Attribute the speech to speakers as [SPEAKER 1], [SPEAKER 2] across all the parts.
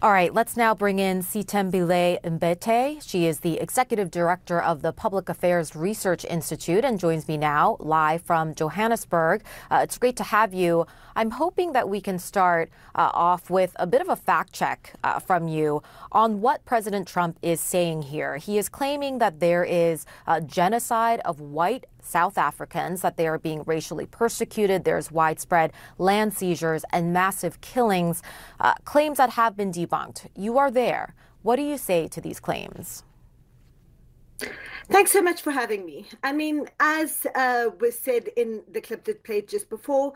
[SPEAKER 1] All right, let's now bring in Sithembile Mbete. She is the executive director of the Public Affairs Research Institute and joins me now live from Johannesburg. It's great to have you. I'm hoping that we can start off with a bit of a fact check from you on what President Trump is saying here. He is claiming that there is a genocide of white South Africans, that they are being racially persecuted. There's widespread land seizures and massive killings, claims that have been debunked. You are there. What do you say to these claims?
[SPEAKER 2] Thanks so much for having me. I mean, as was said in the clip that played just before,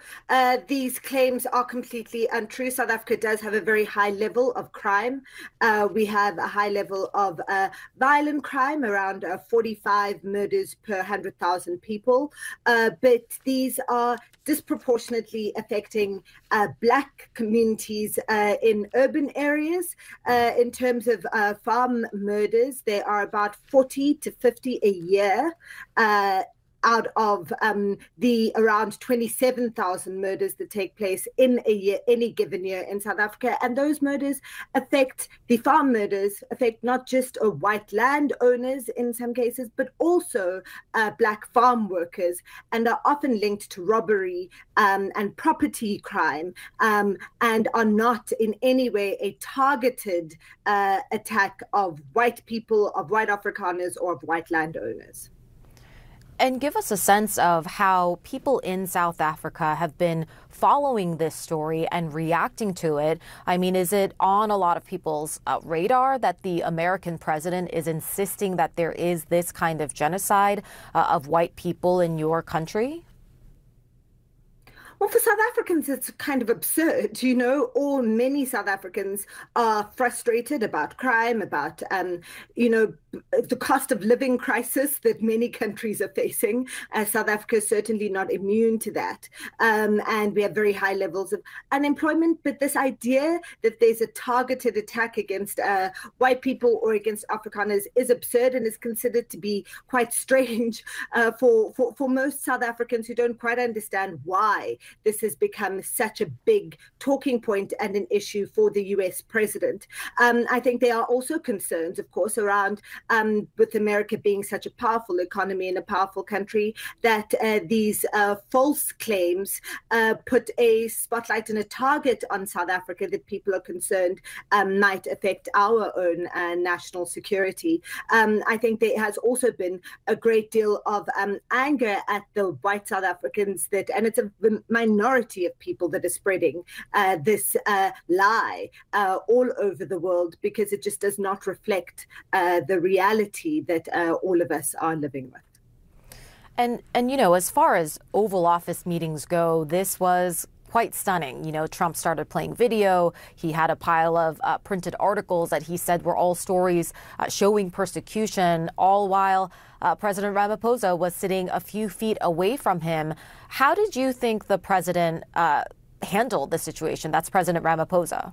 [SPEAKER 2] these claims are completely untrue. South Africa does have a very high level of crime. We have a high level of violent crime, around 45 murders per 100,000 people. But these are disproportionately affecting Black communities in urban areas. In terms of farm murders, there are about 40 to 50 a year out of the around 27,000 murders that take place in a year, any given year in South Africa. And those murders the farm murders affect not just white landowners in some cases, but also Black farm workers, and are often linked to robbery and property crime, and are not in any way a targeted attack of white people, of white Afrikaners, or of white landowners.
[SPEAKER 1] And give us a sense of how people in South Africa have been following this story and reacting to it. I mean, is it on a lot of people's radar that the American president is insisting that there is this kind of genocide of white people in your country?
[SPEAKER 2] Well, for South Africans, it's kind of absurd. Many South Africans are frustrated about crime, about, the cost of living crisis that many countries are facing. South Africa is certainly not immune to that. And we have very high levels of unemployment. But this idea that there's a targeted attack against white people or against Afrikaners is absurd and is considered to be quite strange for most South Africans who don't quite understand why this has become such a big talking point and an issue for the US president. I think there are also concerns, of course, around with America being such a powerful economy and a powerful country, that these false claims put a spotlight and a target on South Africa that people are concerned might affect our own national security. I think there has also been a great deal of anger at the white South Africans and it's a minority of people that are spreading this lie all over the world, because it just does not reflect the reality that all of us are living with.
[SPEAKER 1] And as far as Oval Office meetings go, this was quite stunning. Trump started playing video. He had a pile of printed articles that he said were all stories showing persecution, all while President Ramaphosa was sitting a few feet away from him. How did you think the president handled the situation? That's President Ramaphosa.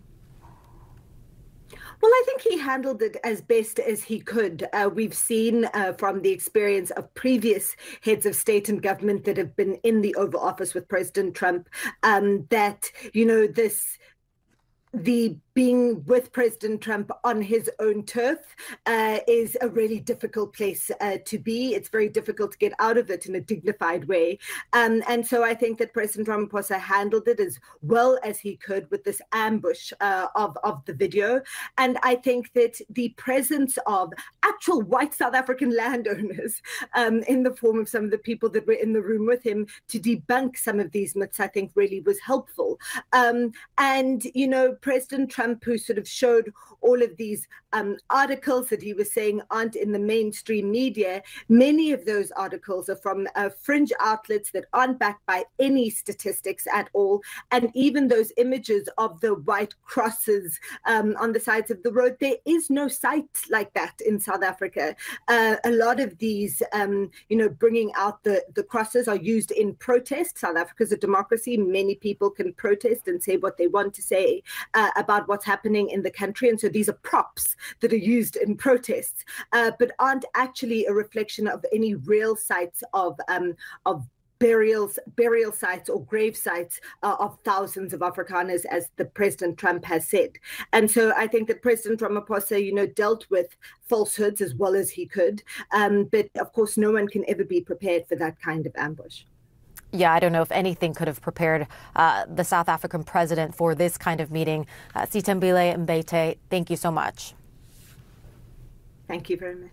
[SPEAKER 2] Well, I think he handled it as best as he could. We've seen from the experience of previous heads of state and government that have been in the Oval Office with President Trump, that, the being with President Trump on his own turf is a really difficult place to be. It's very difficult to get out of it in a dignified way. And so I think that President Ramaphosa handled it as well as he could with this ambush of the video. And I think that the presence of actual white South African landowners in the form of some of the people that were in the room with him to debunk some of these myths, I think really was helpful. President Trump, who sort of showed all of these articles that he was saying aren't in the mainstream media, many of those articles are from fringe outlets that aren't backed by any statistics at all. And even those images of the white crosses on the sides of the road, there is no site like that in South Africa. A lot of these, bringing out the crosses are used in protest. South Africa is a democracy. Many people can protest and say what they want to say about what's happening in the country. And so these are props that are used in protests, but aren't actually a reflection of any real sites of burial sites or grave sites of thousands of Afrikaners, as the President Trump has said. And so I think that President Ramaphosa, dealt with falsehoods as well as he could. But of course, no one can ever be prepared for that kind of ambush.
[SPEAKER 1] Yeah, I don't know if anything could have prepared the South African president for this kind of meeting. Sithembile Mbete, thank you so much.
[SPEAKER 2] Thank you very much.